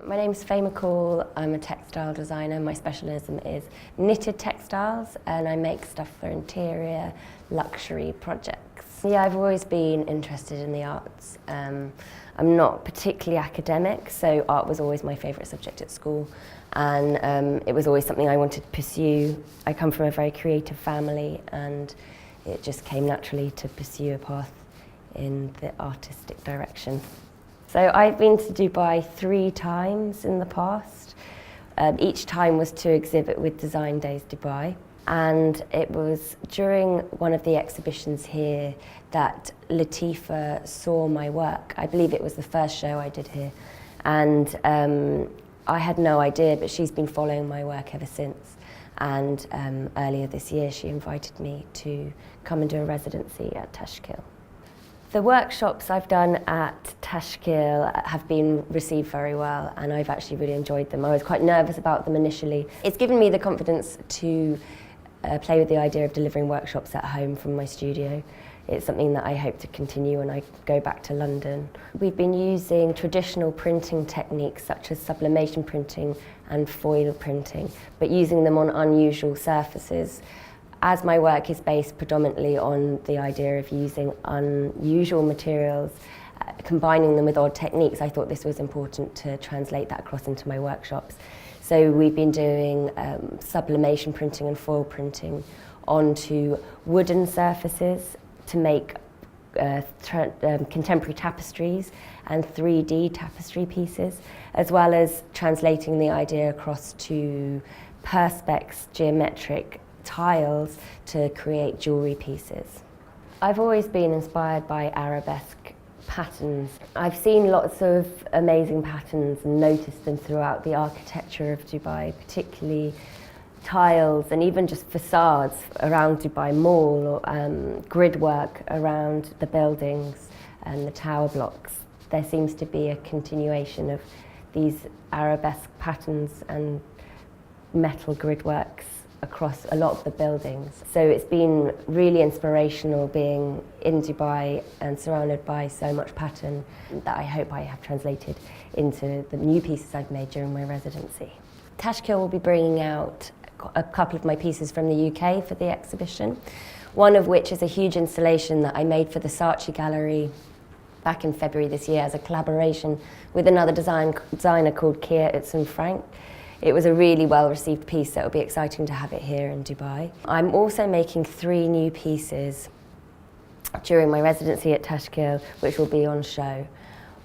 My name's Fay McCaul. I'm a textile designer. My specialism is knitted textiles, and I make stuff for interior, luxury projects. Yeah, I've always been interested in the arts. I'm not particularly academic, so art was always my favourite subject at school, and it was always something I wanted to pursue. I come from a very creative family, and it just came naturally to pursue a path in the artistic direction. So I've been to Dubai 3 times in the past. Each time was to exhibit with Design Days Dubai. And it was during one of the exhibitions here that Latifa saw my work. I believe it was the first show I did here. And I had no idea, but she's been following my work ever since. And earlier this year, she invited me to come and do a residency at Tashkeel. The workshops I've done at Tashkeel have been received very well, and I've actually really enjoyed them. I was quite nervous about them initially. It's given me the confidence to play with the idea of delivering workshops at home from my studio. It's something that I hope to continue when I go back to London. We've been using traditional printing techniques such as sublimation printing and foil printing, but using them on unusual surfaces. As my work is based predominantly on the idea of using unusual materials, combining them with odd techniques, I thought this was important to translate that across into my workshops. So we've been doing sublimation printing and foil printing onto wooden surfaces to make contemporary tapestries and 3D tapestry pieces, as well as translating the idea across to perspex geometric tiles to create jewellery pieces. I've always been inspired by arabesque patterns. I've seen lots of amazing patterns and noticed them throughout the architecture of Dubai, particularly tiles and even just facades around Dubai Mall, or grid work around the buildings and the tower blocks. There seems to be a continuation of these arabesque patterns and metal grid works across a lot of the buildings. So it's been really inspirational being in Dubai and surrounded by so much pattern that I hope I have translated into the new pieces I've made during my residency. Tashkeel will be bringing out a couple of my pieces from the UK for the exhibition, one of which is a huge installation that I made for the Saatchi Gallery back in February this year as a collaboration with another designer called Kia Frank. It was a really well-received piece, so it'll be exciting to have it here in Dubai. I'm also making 3 new pieces during my residency at Tashkeel, which will be on show.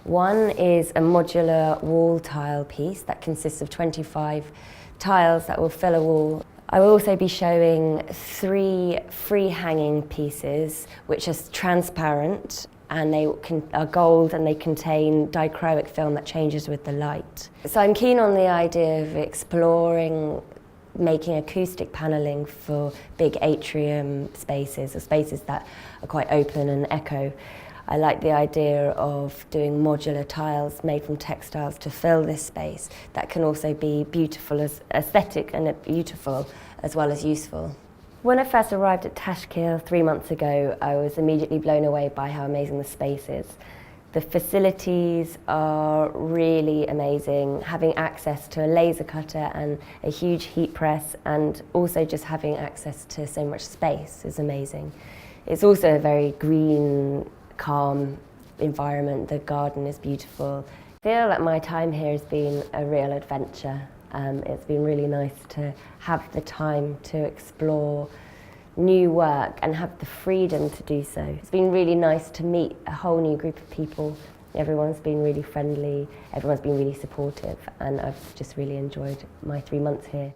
One is a modular wall tile piece that consists of 25 tiles that will fill a wall. I will also be showing 3 free-hanging pieces, which are transparent, and they are gold, and they contain dichroic film that changes with the light. So I'm keen on the idea of exploring making acoustic panelling for big atrium spaces, or spaces that are quite open and echo. I like the idea of doing modular tiles made from textiles to fill this space that can also be beautiful, as aesthetic and beautiful as well as useful. When I first arrived at Tashkeel 3 months ago, I was immediately blown away by how amazing the space is. The facilities are really amazing, having access to a laser cutter and a huge heat press, and also just having access to so much space is amazing. It's also a very green, calm environment. The garden is beautiful. I feel that my time here has been a real adventure. It's been really nice to have the time to explore new work and have the freedom to do so. It's been really nice to meet a whole new group of people. Everyone's been really friendly, everyone's been really supportive, and I've just really enjoyed my 3 months here.